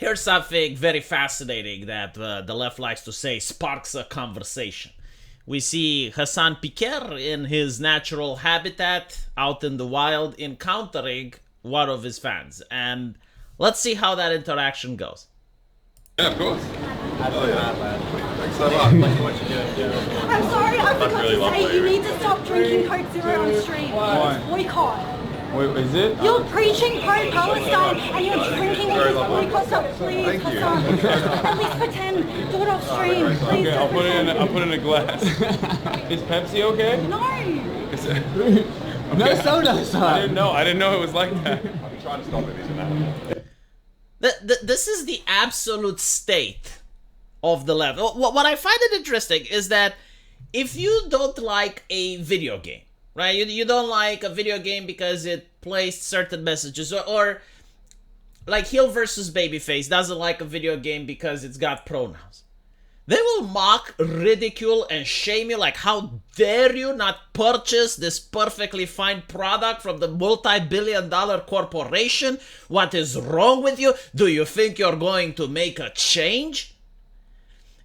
Here's something very fascinating that the left likes to say sparks a conversation. We see Hassan Piker in his natural habitat out in the wild encountering one of his fans. And let's see how that interaction goes. Yeah, of course. Oh, yeah. Thanks so much. I'm sorry, I forgot really to love say what you you're need to stop drinking Coke Zero on stream. Why? It's boycott. Wait, is it? You're preaching pro-Palestine and you're drinking in this boycott stuff. Please, Thank you. Hassan. At least pretend. Do it off stream. Please. Okay, I'll put it in. pretend. I'll put it in a glass. Is Pepsi okay? No. No soda, I didn't son. know. I didn't know it was like that. I'm trying to stop it, isn't that? This is the absolute state of the left. What I find it interesting is that if you don't like a video game, right? You don't like a video game because it plays certain messages, or like heel versus babyface doesn't like a video game because it's got pronouns. They will mock, ridicule, and shame you like, how dare you not purchase this perfectly fine product from the multi-billion-dollar corporation? What is wrong with you? Do you think you're going to make a change?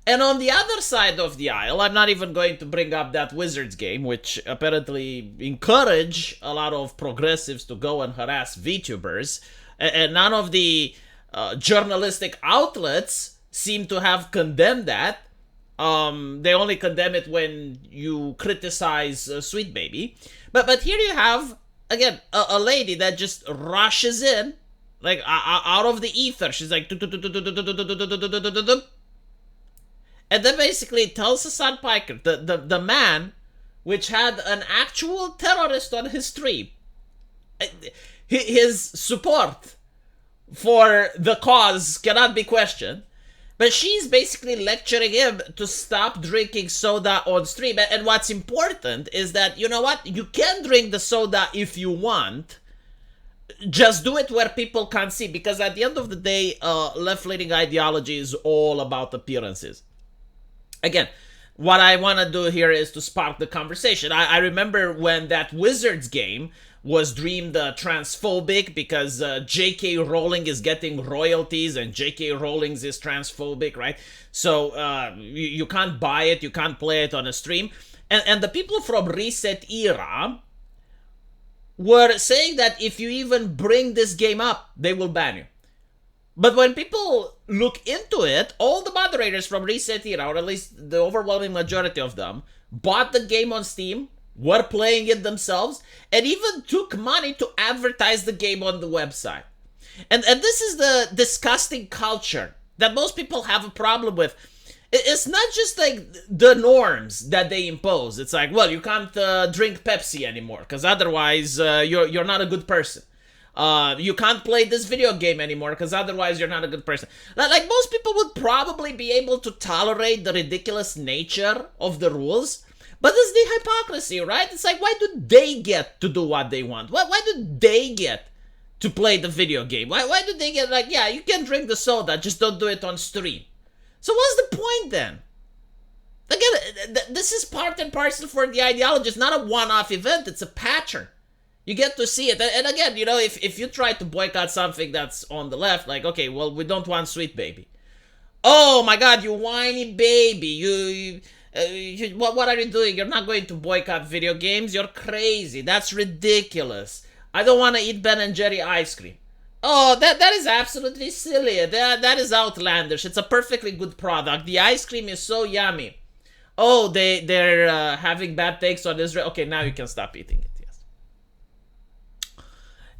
And on the other side of the aisle, I'm not even going to bring up that Wizards game, which apparently encourage a lot of progressives to go and harass VTubers, and none of the journalistic outlets seem to have condemned that. They only condemn it when you criticize Sweet Baby. But here you have, again, a lady that just rushes in, like out of the ether. She's like, and then basically tells Hassan Piker, the man which had an actual terrorist on his stream, his support for the cause cannot be questioned. But she's basically lecturing him to stop drinking soda on stream. And what's important is that, you know what? You can drink the soda if you want. Just do it where people can't see. Because at the end of the day, left-leaning ideology is all about appearances. Again, what I want to do here is to spark the conversation. I remember when that Wizards game was deemed transphobic because J.K. Rowling is getting royalties and J.K. Rowling is transphobic, right? So you can't buy it, you can't play it on a stream. And the people from Reset Era were saying that if you even bring this game up, they will ban you. But when people look into it, all the moderators from Reset Era, or at least the overwhelming majority of them, bought the game on Steam, were playing it themselves, and even took money to advertise the game on the website. And this is the disgusting culture that most people have a problem with. It's not just like the norms that they impose. It's like, well, you can't drink Pepsi anymore because otherwise you're not a good person. You can't play this video game anymore because otherwise you're not a good person. Like most people would probably be able to tolerate the ridiculous nature of the rules. But it's the hypocrisy, right? It's like, why do they get to do what they want? Why do they get to play the video game? Why do they get like, yeah, you can drink the soda, just don't do it on stream. So what's the point then? Again, this is part and parcel for the ideology. It's not a one-off event, it's a pattern. You get to see it. And again, you know, if you try to boycott something that's on the left, like, okay, well, we don't want Sweet Baby. Oh my God, you whiny baby, what are you doing? You're not going to boycott video games? You're crazy. That's ridiculous. I don't want to eat Ben and Jerry ice cream. Oh, that is absolutely silly. That is outlandish. It's a perfectly good product. The ice cream is so yummy. Oh, they're having bad takes on Israel. Okay, now you can stop eating it. Yes.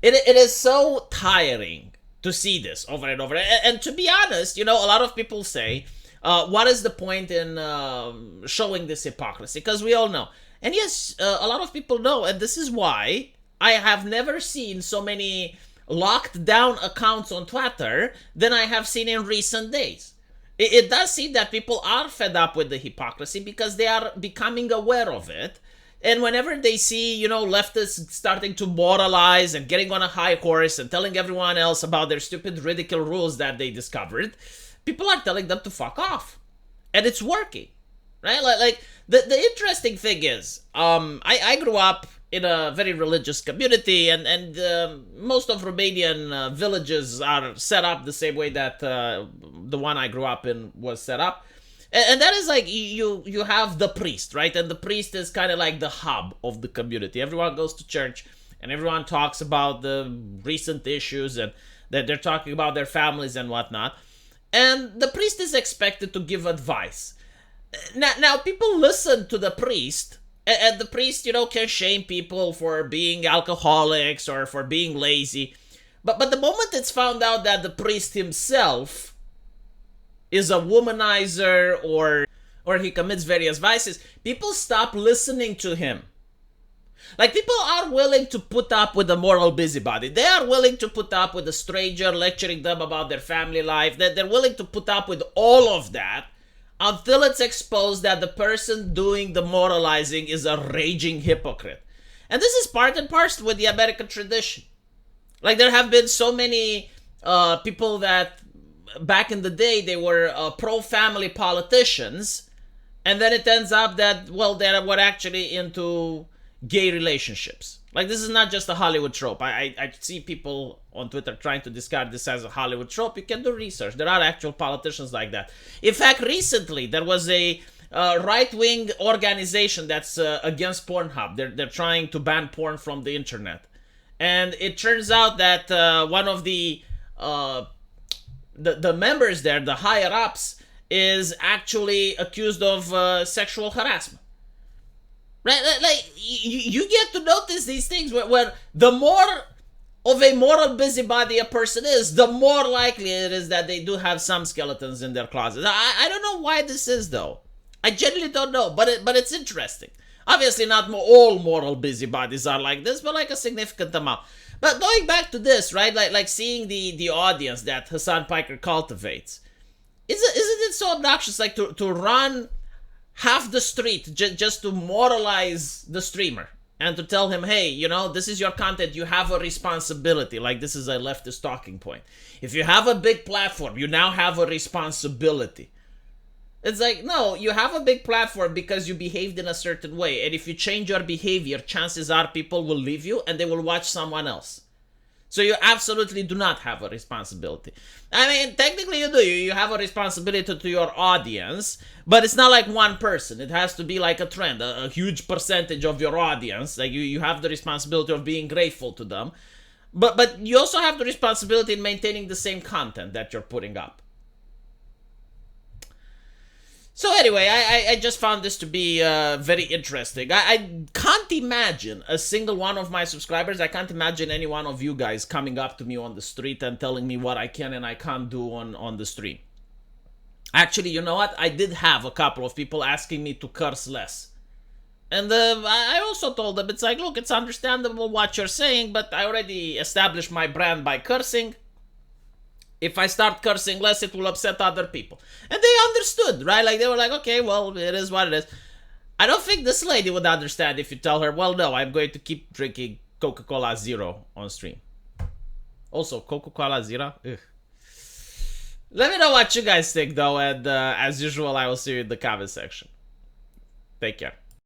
It is so tiring to see this over and over. And to be honest, you know, a lot of people say, what is the point in showing this hypocrisy? Because we all know. And yes, a lot of people know. And this is why I have never seen so many locked down accounts on Twitter than I have seen in recent days. It does seem that people are fed up with the hypocrisy because they are becoming aware of it. And whenever they see, you know, leftists starting to moralize and getting on a high horse and telling everyone else about their stupid, ridicule rules that they discovered, people are telling them to fuck off. And it's working, right? Like the interesting thing is, I grew up in a very religious community, and most of Romanian villages are set up the same way that the one I grew up in was set up. And that is like, you have the priest, right? And the priest is kind of like the hub of the community. Everyone goes to church and everyone talks about the recent issues, and that they're talking about their families and whatnot. And the priest is expected to give advice. Now people listen to the priest, and the priest, can shame people for being alcoholics or for being lazy. But the moment it's found out that the priest himself is a womanizer or he commits various vices, people stop listening to him. Like, people are willing to put up with a moral busybody. They are willing to put up with a stranger lecturing them about their family life. They're willing to put up with all of that until it's exposed that the person doing the moralizing is a raging hypocrite. And this is part and parcel with the American tradition. Like, there have been so many people that back in the day, they were pro-family politicians, and then it ends up that, well, they were actually into gay relationships. Like, this is not just a Hollywood trope. I see people on Twitter trying to discard this as a Hollywood trope. You can do research. There are actual politicians like that. In fact, recently, there was a right-wing organization that's against Pornhub. They're trying to ban porn from the internet. And it turns out that one of the members there, the higher-ups, is actually accused of sexual harassment. Right? Like, you get to notice these things where the more of a moral busybody a person is, the more likely it is that they do have some skeletons in their closet. I don't know why this is, though. I genuinely don't know, but it's interesting. Obviously, not all moral busybodies are like this, but like a significant amount. But going back to this, right? Like seeing the audience that Hassan Piker cultivates, isn't it so obnoxious? Like to run half the street just to moralize the streamer and to tell him, hey, this is your content, you have a responsibility. Like, this is a leftist talking point. If you have a big platform, you now have a responsibility. It's like, no, you have a big platform because you behaved in a certain way. And if you change your behavior, chances are people will leave you and they will watch someone else. So you absolutely do not have a responsibility. I mean, technically you do. You have a responsibility to your audience, but it's not like one person. It has to be like a trend, a huge percentage of your audience. Like, you have the responsibility of being grateful to them. But you also have the responsibility in maintaining the same content that you're putting up. So anyway, I just found this to be very interesting. I can't imagine a single one of my subscribers, I can't imagine any one of you guys coming up to me on the street and telling me what I can and I can't do on the stream. Actually, you know what? I did have a couple of people asking me to curse less. And I also told them, it's like, look, it's understandable what you're saying, but I already established my brand by cursing. If I start cursing less, it will upset other people. And they understood, right? Like, they were like, okay, well, it is what it is. I don't think this lady would understand if you tell her, well, no, I'm going to keep drinking Coca-Cola Zero on stream. Also, Coca-Cola Zero? Ugh. Let me know what you guys think, though, and as usual, I will see you in the comment section. Take care.